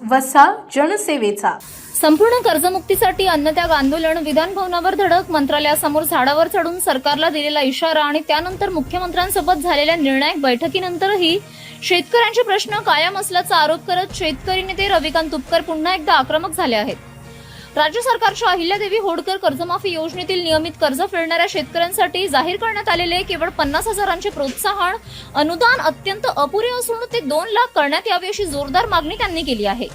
वसा जनसेवेचा. संपूर्ण कर्जमुक्तीसाठी अन्नत्याग आंदोलन, विधान भवनावर धडक, मंत्रालयासमोर झाडावर चढून सरकारला दिलेला इशारा आणि त्यानंतर मुख्यमंत्र्यांसोबत झालेल्या निर्णायक बैठकीनंतरही शेतकऱ्यांचे प्रश्न कायम असल्याचा आरोप करत शेतकरी नेते रविकांत तुपकर पुन्हा एकदा आक्रमक झाले आहेत. राज्य सरकारच्या अहिल्यादेवी होळकर कर्जमाफी योजनेतील नियमित कर्ज फेडणाऱ्या शेतकऱ्यांसाठी जाहीर करण्यात आलेले केवळ 50,000चे प्रोत्साहन अनुदान अत्यंत अपुरे असून ते 2 लाख करण्यात यावे अशी जोरदार मागणी त्यांनी केली आहे.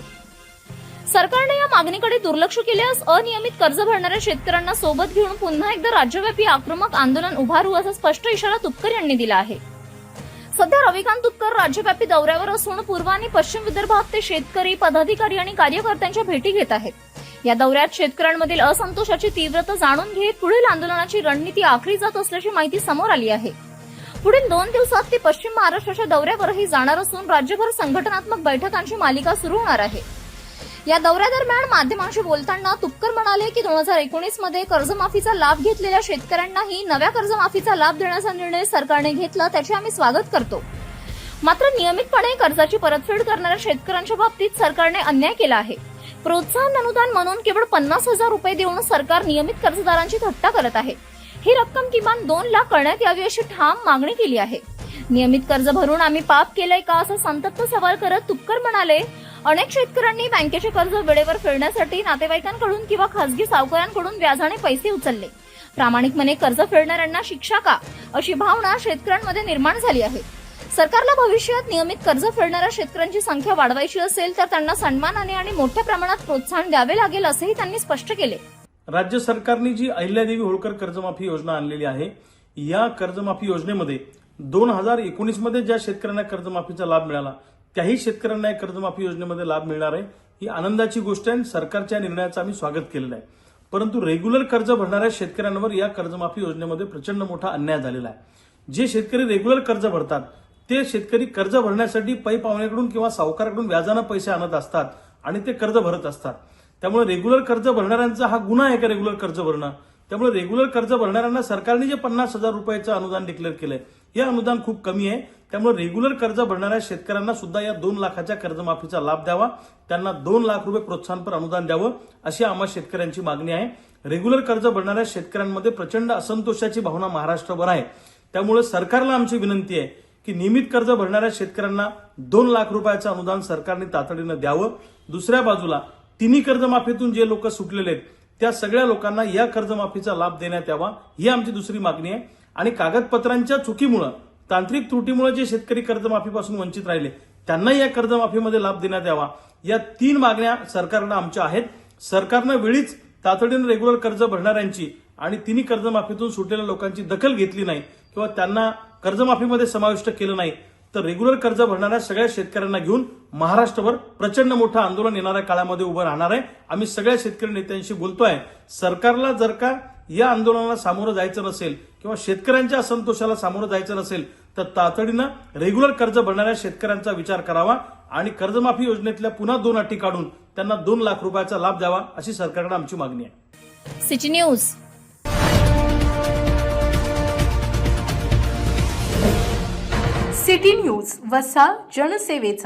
सरकारने या मागणीकडे दुर्लक्ष केल्यास अनियमित कर्ज भरणाऱ्या शेतकऱ्यांना सोबत घेऊन पुन्हा एकदा राज्यव्यापी आक्रमक आंदोलन उभारू असा स्पष्ट इशारा तुपकर यांनी दिला आहे. सध्या रविकांत तुपकर राज्यव्यापी दौऱ्यावर असून पूर्व आणि पश्चिम विदर्भात ते शेतकरी, पदाधिकारी आणि कार्यकर्त्यांच्या भेटी घेत आहेत. या दौऱ्यात शेतकऱ्यांमधील असंतोषाची तीव्रता जाणून घेत पुढील आंदोलनाची रणनीती आखली जात असल्याची माहिती समोर आली आहे. पुढील 2 दिवसात ते पश्चिम महाराष्ट्राच्या दौऱ्यावरही जाणार असून राज्यभर संघटनात्मक बैठकांची मालिका सुरू होणार आहे. या दौऱ्यादरम्यान माध्यमांशी बोलताना तुपकर म्हणाले की 2019 मध्ये कर्जमाफीचा लाभ घेतलेल्या शेतकऱ्यांनाही नव्या कर्जमाफीचा लाभ देण्याचा निर्णय सरकारने घेतला, त्याचे आम्ही स्वागत करतो. मात्र नियमितपणे कर्जाची परतफेड करणाऱ्या शेतकऱ्यांच्या बाबतीत सरकारने अन्याय केला आहे. प्रोत्साहन अनुदान म्हणून केवळ 50,000 रुपये देऊन सरकार नियमित कर्जदारांची थट्टा करत आहे. ही रक्कम किमान 2 लाख करण्यात यावी अशी ठाम मागणी केली आहे. नियमित कर्ज भरून आम्ही पाप केलंय का असा संतप्त सवाल करत तुपकर म्हणाले, अनेक शेतकऱ्यांनी बँकेचे कर्ज वेळेवर फेडण्यासाठी नातेवाईकांकडून किंवा खासगी सावकारांकडून व्याजाने पैसे उचलले. प्रामाणिकपणे कर्ज फेडणाऱ्यांना शिक्षा का अशी भावना शेतकऱ्यांमध्ये निर्माण झाली आहे. सरकारला भविष्यात नियमित कर्ज फेडणाऱ्या शेतकऱ्यांची संख्या वाढवायची असेल तर त्यांना सन्मानाने आणि मोठ्या प्रमाणात प्रोत्साहन द्यावे लागेल असंही त्यांनी स्पष्ट केले. राज्य सरकारने जी अहिल्यादेवी होळकर कर्जमाफी योजना आणलेली आहे, या कर्जमाफी योजनेमध्ये 2019 मध्ये ज्या शेतकऱ्यांना कर्जमाफीचा लाभ मिळाला त्याही शेतकऱ्यांना या कर्जमाफी योजनेमध्ये लाभ मिळणार आहे. ही आनंदाची गोष्ट आहे. सरकारच्या निर्णयाचं आम्ही स्वागत केलेलं आहे. परंतु रेग्युलर कर्ज भरणाऱ्या शेतकऱ्यांवर या कर्जमाफी योजनेमध्ये प्रचंड मोठा अन्याय झालेला आहे. जे शेतकरी रेग्युलर कर्ज भरतात ते शेतकरी कर्ज भरण्यासाठी पै पाहुण्याकडून किंवा सावकाराकडून व्याजानं पैसे आणत असतात आणि ते कर्ज भरत असतात. त्यामुळे रेग्युलर कर्ज भरणाऱ्यांचा हा गुन्हा आहे का रेग्युलर कर्ज भरणं. त्यामुळे रेग्युलर कर्ज भरणाऱ्यांना सरकारने जे 50,000 रुपयाचं अनुदान डिक्लेअर केलंय हे अनुदान खूप कमी आहे. त्यामुळे रेग्युलर कर्ज भरणाऱ्या शेतकऱ्यांना सुद्धा या 2 लाखाच्या कर्जमाफीचा लाभ द्यावा, त्यांना 2 लाख रुपये प्रोत्साहनपर अनुदान द्यावं अशी आम्हा शेतकऱ्यांची मागणी आहे. रेग्युलर कर्ज भरणाऱ्या शेतकऱ्यांमध्ये प्रचंड असंतोषाची भावना महाराष्ट्रभर आहे. त्यामुळे सरकारला आमची विनंती आहे की नियमित कर्ज भरणाऱ्या शेतकऱ्यांना 2 लाख रुपयाचं अनुदान सरकारने तातडीनं द्यावं. दुसऱ्या बाजूला तिन्ही कर्जमाफीतून जे लोक सुटलेले आहेत त्या सगळ्या लोकांना या कर्जमाफीचा लाभ देण्यात यावा ही आमची दुसरी मागणी आहे. आणि कागदपत्रांच्या चुकीमुळे, तांत्रिक त्रुटीमुळे जे शेतकरी कर्जमाफीपासून वंचित राहिले त्यांनाही या कर्जमाफीमध्ये लाभ देण्यात यावा. या 3 मागण्या सरकारनं आमच्या आहेत. सरकारनं वेळीच तातडीनं रेग्युलर कर्ज भरणाऱ्यांची आणि तिन्ही कर्जमाफीतून सुटलेल्या लोकांची दखल घेतली नाही किंवा त्यांना कर्जमाफीमध्ये समाविष्ट केलं नाही तर रेग्युलर कर्ज भरणाऱ्या सगळ्या शेतकऱ्यांना घेऊन महाराष्ट्रभर प्रचंड मोठं आंदोलन येणाऱ्या काळामध्ये उभं राहणार आहे. आम्ही सगळ्या शेतकरी नेत्यांशी बोलतोय. सरकारला जर का या आंदोलनाला सामोरं जायचं नसेल किंवा शेतकऱ्यांच्या असंतोषाला सामोरं जायचं नसेल तर तातडीनं रेग्युलर कर्ज भरणाऱ्या शेतकऱ्यांचा विचार करावा आणि कर्जमाफी योजनेतल्या पुन्हा 2 अटी काढून त्यांना 2 लाख रुपयाचा लाभ द्यावा अशी सरकारकडे आमची मागणी आहे. City news. सिटी न्यूज वसा जनसेवेचा.